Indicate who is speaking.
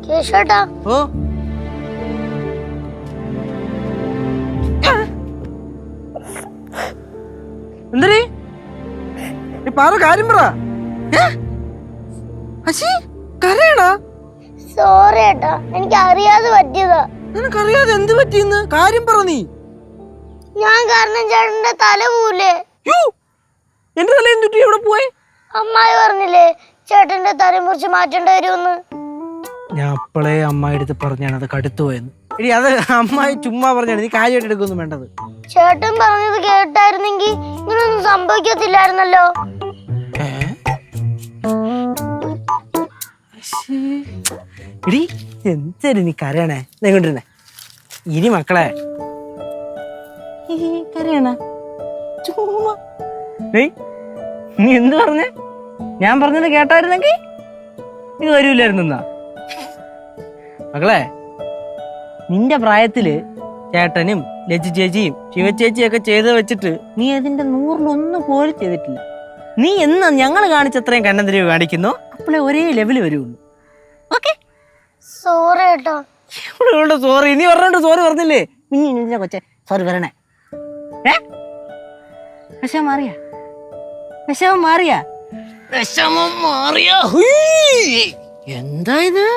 Speaker 1: കേശോട്ടാ
Speaker 2: ഓ എന്തരീ പറ കാര്യം പറ. കരയണാ?
Speaker 1: സോറി ഏട്ടാ, എനിക്ക് അറിയാതെ പറ്റിയതാ.
Speaker 2: നിനക്കറിയാതെ എന്ത് പറ്റിയെന്ന് കാര്യം പറ. നീ
Speaker 1: ഞാൻ കാരണം ചേട്ടന്റെ തല പോവില്ലേ?
Speaker 2: എന്റെ തല എന്തുട്ടി എവിടെ പോയി?
Speaker 1: അമ്മായി പറഞ്ഞില്ലേ ചേട്ടന്റെ തല മുറിച്ച് മാറ്റേണ്ടി വരുമെന്ന്.
Speaker 2: ഞാൻ അപ്പളേ അമ്മായി അടുത്ത് പറഞ്ഞാണ് അത് കടുത്തു പോയെന്ന്. എടി അത് അമ്മായി ചുമ്മാ പറഞ്ഞാണ്, നീ കാര്യമായിട്ട് എടുക്കൊന്നും വേണ്ടത്.
Speaker 1: ചേട്ടൻ പറഞ്ഞത് കേട്ടായിരുന്നെങ്കിൽ ഇങ്ങനൊന്നും സംഭവിക്കത്തില്ലായിരുന്നല്ലോ.
Speaker 2: എടി എന്തായാലും നീ കരയണേ കൊണ്ടിരുന്നേ. ഇനി മക്കളെ കരയണ ചുമ്മാ. നീ എന്ത് പറഞ്ഞേ? ഞാൻ പറഞ്ഞത് കേട്ടായിരുന്നെങ്കിൽ ഇത് വരൂലായിരുന്നാ. മക്കളെ നിന്റെ പ്രായത്തില് ചേട്ടനും ലജ്ജു ചേച്ചിയും ശിവചേച്ചിയൊക്കെ ചെയ്ത് വെച്ചിട്ട് നീ അതിന്റെ 100-1 പോലും ചെയ്തിട്ടില്ല. നീ എന്നാ ഞങ്ങൾ കാണിച്ചത്രയും കണ്ണന്തിരിവ് കാണിക്കുന്നോ അപ്പോഴേ ഒരേ ലെവല് വരുള്ളൂ. ഓക്കെ?
Speaker 1: സോറി ഏട്ടാ.
Speaker 2: സോറി നീ പറഞ്ഞോണ്ട് സോറി പറഞ്ഞില്ലേ? ഇനി കൊച്ചെ സോറി പറയണേ. വിഷമം മാറിയ എന്താ ഇത്?